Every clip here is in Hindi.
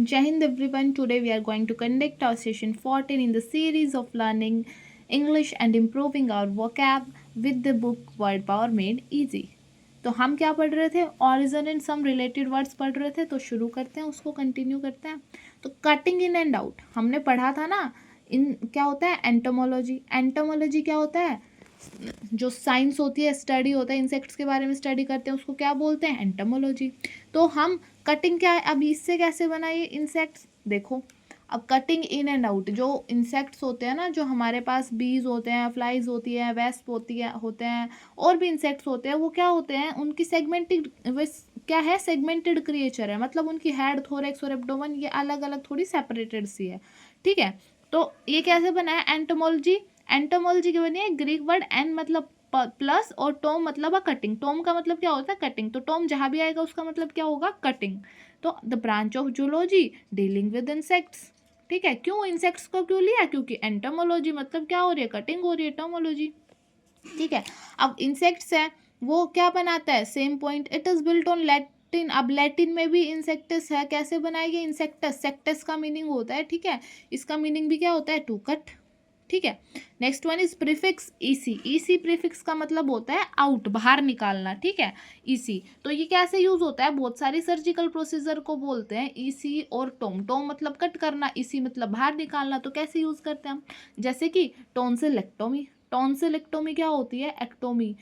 Jai Hind everyone. Today we are going to conduct our session 14 in the series of learning English and improving our vocab with the book Word Power Made Easy. तो हम क्या पढ़ रहे थे? Origin and some related words पढ़ रहे थे, तो शुरू करते हैं, उसको कंटिन्यू करते हैं. तो कटिंग इन एंड आउट हमने पढ़ा था ना. इन क्या होता है? एंटोमोलॉजी. एंटोमोलॉजी क्या होता है? जो साइंस होती है, स्टडी होता है, इंसेक्ट्स के बारे में स्टडी करते हैं, उसको क्या बोलते हैं? एंटोमोलॉजी. तो हम कटिंग क्या है? अब इससे कैसे बनाइए इंसेक्ट्स? देखो, अब कटिंग इन एंड आउट, जो इंसेक्ट्स होते हैं ना, जो हमारे पास बीज होते हैं, फ्लाइज होती है, वेस्प होती है, होते हैं, और भी इंसेक्ट्स होते हैं, वो क्या होते हैं? उनकी सेगमेंटेड क्या है? सेगमेंटेड क्रिएचर है. मतलब उनकी हेड, थोरेक्स और एब्डोमेन ये अलग अलग थोड़ी सेपरेटेड सी है. ठीक है. तो ये कैसे बना है? एंटोमोलॉजी. एंटोमोलॉजी की बनी है ग्रीक वर्ड एन मतलब प्लस और टोम मतलब कटिंग. टोम का मतलब क्या होता है? कटिंग. तो टोम जहाँ भी आएगा उसका मतलब क्या होगा? कटिंग. तो the branch of zoology dealing with insects. ठीक है. क्यों इंसेक्ट्स को क्यों लिया? क्योंकि एंटोमोलॉजी मतलब क्या हो रही है? कटिंग हो रही है. टोमोलॉजी. ठीक है. अब इंसेक्ट्स है, वो क्या बनाता है? Same point. It is built on Latin. अब लैटिन में भी इंसेक्टस है. कैसे बनाएगी? इंसेक्टस. सेक्टस का मीनिंग होता है. ठीक है. इसका मीनिंग भी क्या होता है? To cut. ठीक है. Next one is prefix EC. EC prefix का मतलब होता है आउट, बाहर निकालना. ठीक है. ईसी तो ये कैसे यूज होता है? बहुत सारी सर्जिकल प्रोसीजर को बोलते हैं ईसी और टोम. टोम मतलब कट करना, ईसी मतलब बाहर निकालना. तो कैसे यूज करते हैं हम? जैसे कि टॉन्सिलेक्टोमी. टॉन्सिलेक्टोमी क्या होती है? एक्टोमी.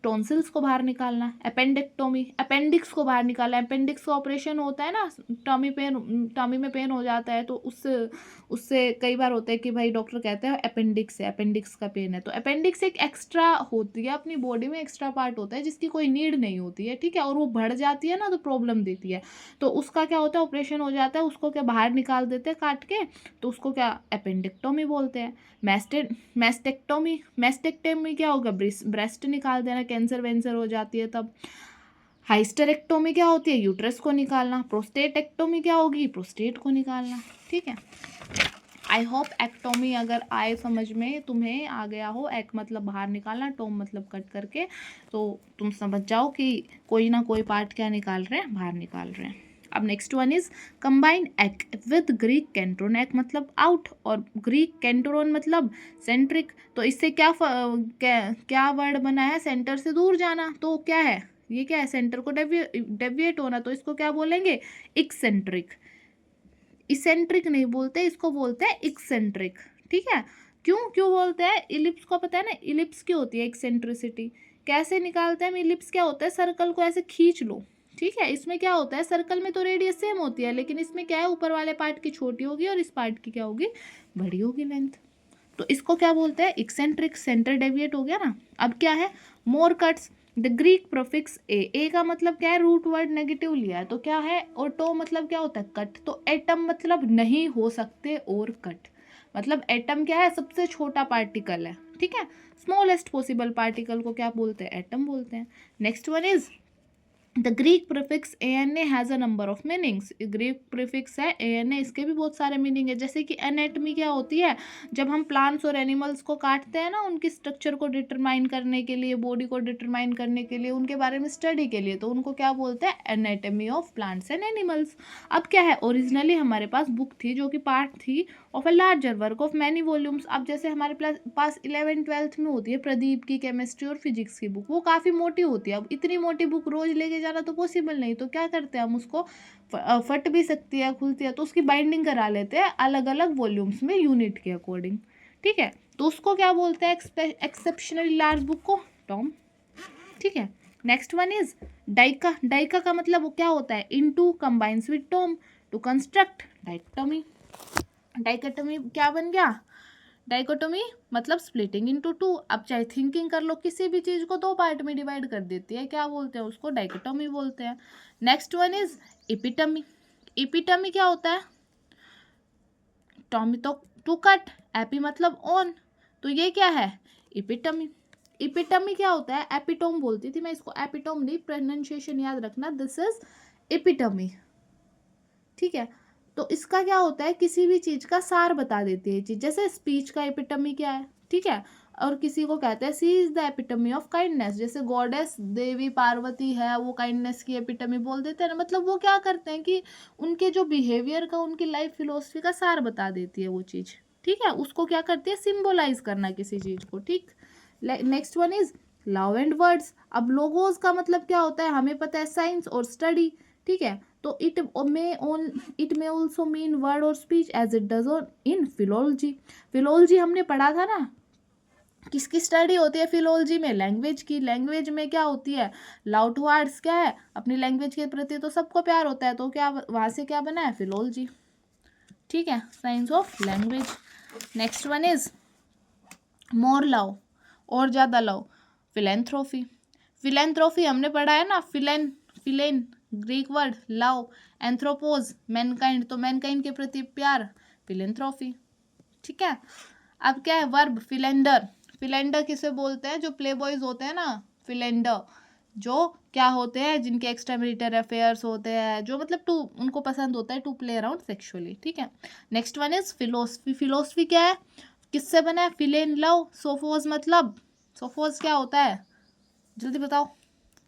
टॉन्सिल्स को बाहर निकालना. अपेंडेक्टोमी, अपेंडिक्स को बाहर निकालना. अपेंडिक्स का ऑपरेशन होता है ना, टमी पेन, टमी में पेन हो जाता है, तो उससे उससे कई बार होता है कि भाई डॉक्टर कहते हैं अपेंडिक्स है, अपेंडिक्स का पेन है. तो अपेंडिक्स एक एक्स्ट्रा होती है, अपनी बॉडी में एक्स्ट्रा पार्ट होता है जिसकी कोई नीड नहीं होती है. ठीक है. और वो बढ़ जाती है ना, तो प्रॉब्लम देती है. तो उसका क्या होता है? ऑपरेशन हो जाता है, उसको क्या बाहर निकाल देते हैं काट के. तो उसको क्या? अपेंडिक्टोमी बोलते हैं. मैस्टेक्टोमी. मैस्टेक्टोमी क्या होगा? ब्रेस्ट निकाल देना, कैंसर वेंसर हो जाती है तब. हाइस्टेरेक्टोमी क्या होती है? यूट्रस को निकालना. प्रोस्टेटेक्टोमी क्या होगी? प्रोस्टेट को निकालना. ठीक है. आई होप एक्टोमी अगर आए समझ में, तुम्हें आ गया हो. एक मतलब बाहर निकालना, टोम मतलब कट करके, तो तुम समझ जाओ कि कोई ना कोई पार्ट क्या निकाल रहे हैं? बाहर निकाल रहे हैं. अब नेक्स्ट वन इज कंबाइन एक विद ग्रीक कैंट्रोन. एक मतलब आउट और ग्रीक कैंट्रोन मतलब सेंट्रिक. तो इससे क्या वर्ड बना है? सेंटर से दूर जाना. तो क्या है ये? क्या है? सेंटर को डेविएट होना. तो इसको क्या बोलेंगे? इक्सेंट्रिक. इसेंट्रिक नहीं बोलते, इसको बोलते हैं इक्सेंट्रिक. ठीक है. क्यों क्यों बोलते हैं? इलिप्स को पता है ना, इलिप्स की होती है एक्सेंट्रिसिटी. कैसे निकालते हैं हम? इलिप्स क्या होता है? सर्कल को ऐसे खींच लो. ठीक है. इसमें क्या होता है? सर्कल में तो रेडियस सेम होती है, लेकिन इसमें क्या है? ऊपर वाले पार्ट की छोटी होगी और इस पार्ट की क्या होगी? बड़ी होगी लेंथ. तो इसको क्या बोलते हैं? इक्सेंट्रिक. सेंटर डेविएट हो गया ना. अब क्या है? मोर कट्स. द ग्रीक प्रोफिक्स ए का मतलब क्या है? रूट वर्ड नेगेटिव लिया है, तो क्या है? और टो मतलब क्या होता है? कट. तो एटम मतलब नहीं हो सकते और कट मतलब एटम क्या है? सबसे छोटा पार्टिकल है. ठीक है. स्मॉलेस्ट पॉसिबल पार्टिकल को क्या बोलते हैं? एटम बोलते हैं. Next one is the Greek prefix ana has a number of meanings. Greek prefix है ana, इसके भी बहुत सारे मीनिंग है. जैसे कि एनेटमी क्या होती है? जब हम प्लांट्स और एनिमल्स को काटते हैं ना, उनकी स्ट्रक्चर को डिटरमाइन करने के लिए, बॉडी को डिटरमाइन करने के लिए, उनके बारे में स्टडी के लिए, तो उनको क्या बोलते हैं? Anatomy of plants and animals. अब क्या है? ओरिजिनली हमारे पास बुक थी जो कि पार्ट थी of a larger work of many volumes. अब जैसे हमारे पास 11th-12th में होती है प्रदीप की केमिस्ट्री और फिजिक्स की बुक, वो काफ़ी मोटी होती है. अब इतनी मोटी बुक रोज लेके जाना तो पॉसिबल नहीं. तो क्या करते हैं हम? उसको फट भी सकती है, खुलती है, तो उसकी बाइंडिंग करा लेते हैं अलग अलग वॉल्यूम्स में यूनिट के अकॉर्डिंग. ठीक है. तो उसको क्या बोलते हैं? एक्सेप्शनली लार्ज बुक को टॉम. ठीक है. नेक्स्ट वन इज डाइका. डाइका का मतलब वो क्या होता है? Into combines with tome to construct dichotomy. Dichotomy क्या बन गया? डाइकोटोमी मतलब स्प्लिटिंग इनटू टू. अब चाहे थिंकिंग कर लो, किसी भी चीज को दो पार्ट में डिवाइड कर देती है, क्या बोलते हैं उसको? डाइकोटोमी बोलते हैं. Next one is epitome. Epitome क्या होता है? टॉमी तो टू कट, एपी मतलब ऑन, तो ये क्या है? इपिटमी. इपिटमी क्या होता है? एपिटोम बोलती थी मैं इसको, एपिटोम नहीं, प्रोनाउंसिएशन याद रखना. This is epitome. ठीक है. तो इसका क्या होता है? किसी भी चीज का सार बता देती है चीज. जैसे स्पीच का एपिटमी क्या है? ठीक है. और किसी को कहते हैं she is the epitome of kindness. जैसे गॉडेस देवी पार्वती है, वो काइंडनेस की एपिटमी बोल देते हैं ना, मतलब वो क्या करते हैं कि उनके जो बिहेवियर का, उनकी लाइफ फिलोसफी का सार बता देती है वो चीज़, ठीक है। उसको क्या करती है, सिंबलाइज करना किसी चीज़ को, ठीक। Next one is love and words. अब लोगोस का मतलब क्या होता है, हमें पता है, साइंस और स्टडी, ठीक है। तो it may also mean word और speech as it does on in philology. Philology हमने पढ़ा था ना, किसकी स्टडी होती है फिलोलॉजी में, लैंग्वेज की। लैंग्वेज में क्या होती है, लव टुवर्ड्स क्या है, अपनी लैंग्वेज के प्रति तो सबको प्यार होता है, तो क्या वहाँ से क्या बना है, फिलोलॉजी, ठीक है, science of language. Next one is more love, और ज़्यादा लव, फिलेंथ्रोफी। फिलेंथ्रोफी हमने पढ़ा है ना, फिलेन ग्रीक वर्ड, लव, एंथ्रोपोज मैनकाइंड, तो मैनकाइंड के प्रति प्यार, फिलेंथ्रोफी, ठीक है। अब क्या है वर्ब, फिलेंडर। फिलेंडर किसे बोलते हैं, जो प्ले बॉयज होते हैं ना, फिलेंडर, जो क्या होते हैं, जिनके एक्स्ट्रा मैरिटल अफेयर्स होते हैं, जो मतलब टू उनको पसंद होता है टू प्ले अराउंड सेक्सुअली, ठीक है। Next one is philosophy. Philosophy क्या है, किससे बना है, फिलेन लव, सोफोज, मतलब सोफोज क्या होता है, जल्दी बताओ,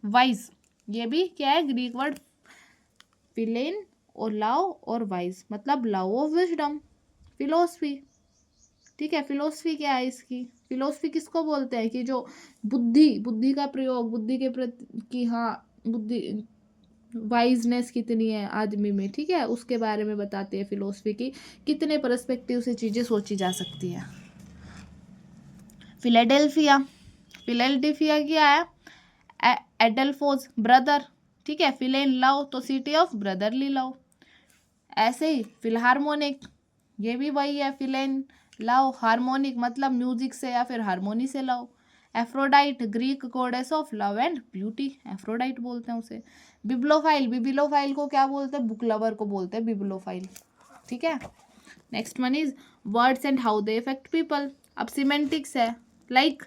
वाइज। ये भी क्या है, ग्रीक वर्ड, फिलेन और लव और वाइज, मतलब लव ऑफ विजडम, फिलोसफी, ठीक है। फिलोसफी क्या है इसकी, फिलोसफी किसको बोलते हैं कि जो बुद्धि का प्रयोग, बुद्धि के प्रति कि हाँ बुद्धि, वाइजनेस कितनी है आदमी में, ठीक है, उसके बारे में बताते हैं फिलोसफी की, कितने पर्सपेक्टिव से चीज़ें सोची जा सकती है। फिलाडेल्फिया, फिलाडेल्फिया क्या है, एडल्फोस ब्रदर, ठीक है। फिलेन लव, तो सिटी ऑफ ब्रदरली लव। ऐसे ही फिलहार्मोनिक, ये भी वही है, फिलेन लव, हार्मोनिक मतलब म्यूजिक से या फिर हारमोनी से love. Aphrodite, Greek goddess of love and beauty, Aphrodite बोलते हैं उसे। बिब्लोफाइल, बिब्लोफाइल को क्या बोलते हैं, बुक लवर को बोलते हैं बिब्लोफाइल, ठीक है। Next one is words and how they effect people. अब सिमेंटिक्स है, लाइक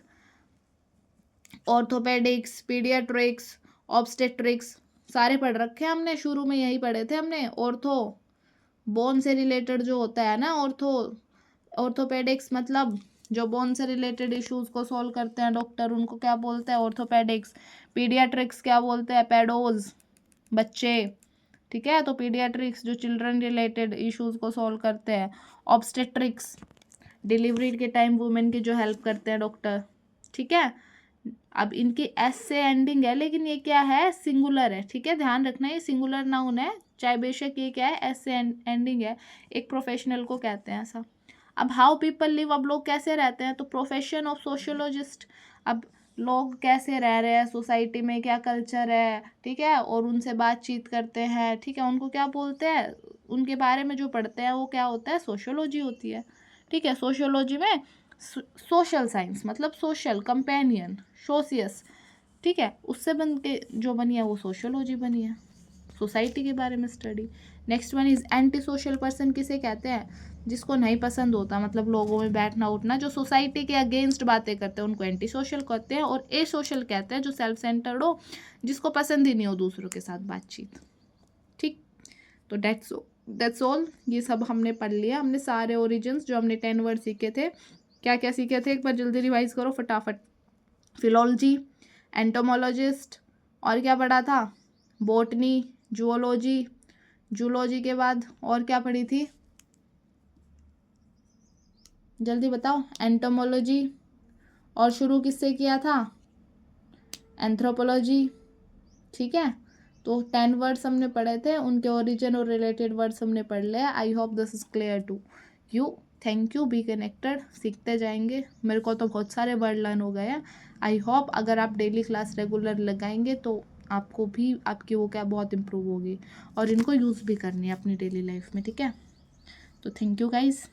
ऑर्थोपेडिक्स, पीडियाट्रिक्स, ऑब्स्टेट्रिक्स, सारे पढ़ रखे हैं हमने, शुरू में यही पढ़े थे हमने। ऑर्थो बोन से रिलेटेड जो होता है ना, ऑर्थोपेडिक्स मतलब जो बोन से रिलेटेड इश्यूज को सॉल्व करते हैं डॉक्टर, उनको क्या बोलते हैं, ऑर्थोपेडिक्स। पीडियाट्रिक्स क्या बोलते हैं, पेडोज, बच्चे, ठीक है। तो पीडियाट्रिक्स जो चिल्ड्रन रिलेटेड इश्यूज को सॉल्व करते हैं। ऑब्स्टेट्रिक्स डिलीवरी के टाइम वुमेन की जो हेल्प करते हैं डॉक्टर, ठीक है। अब इनकी एस से एंडिंग है, लेकिन ये क्या है, सिंगुलर है, ठीक है, ध्यान रखना, ये सिंगुलर नाउन है, चाहे बेशक ये क्या है, एस से एंडिंग है, एक प्रोफेशनल को कहते हैं ऐसा। अब हाउ पीपल लिव, अब लोग कैसे रहते हैं, तो प्रोफेशन ऑफ सोशियोलॉजिस्ट। अब लोग कैसे रह रहे हैं सोसाइटी में, क्या कल्चर है, ठीक है, और उनसे बातचीत करते हैं, ठीक है, उनको क्या बोलते हैं, उनके बारे में जो पढ़ते हैं वो क्या होता है, सोशियोलॉजी होती है, ठीक है। सोशियोलॉजी में सोशल साइंस मतलब सोशल, कंपेनियन, सोशियस, ठीक है, उससे बन के जो बनी है वो सोशियोलॉजी बनी है, सोसाइटी के बारे में study. Next one is anti social person, किसे कहते हैं, जिसको नहीं पसंद होता, मतलब लोगों में बैठना उठना, जो सोसाइटी के अगेंस्ट बातें करते हैं, उनको एंटी सोशल कहते हैं। और ए सोशल कहते हैं, जो सेल्फ सेंटर्ड हो, जिसको पसंद ही नहीं हो दूसरों के साथ बातचीत, ठीक। तो दैट्स ऑल, ये सब हमने पढ़ लिया, हमने सारे ओरिजिन्स जो हमने 10 वर्ड सीखे थे, क्या क्या सीखे थे, एक बार जल्दी रिवाइज करो फटाफट। फिलोलॉजी, एंटोमोलॉजिस्ट, और क्या पढ़ा था, बॉटनी, जूलॉजी, जूलॉजी के बाद और क्या पढ़ी थी, जल्दी बताओ, एंटोमोलॉजी, और शुरू किससे किया था, एंथ्रोपोलॉजी, ठीक है। तो 10 वर्ड्स हमने पढ़े थे, उनके ओरिजिन और रिलेटेड वर्ड्स हमने पढ़ लिया। I hope this is clear to you. Thank you, be connected, सीखते जाएंगे, मेरे को तो बहुत सारे वर्ड लर्न हो गए हैं। आई होप अगर आप डेली क्लास रेगुलर लगाएंगे तो आपको भी आपकी वो क्या बहुत इम्प्रूव होगी, और इनको यूज़ भी करनी है अपनी डेली लाइफ में, ठीक है। तो थैंक यू गाइज़।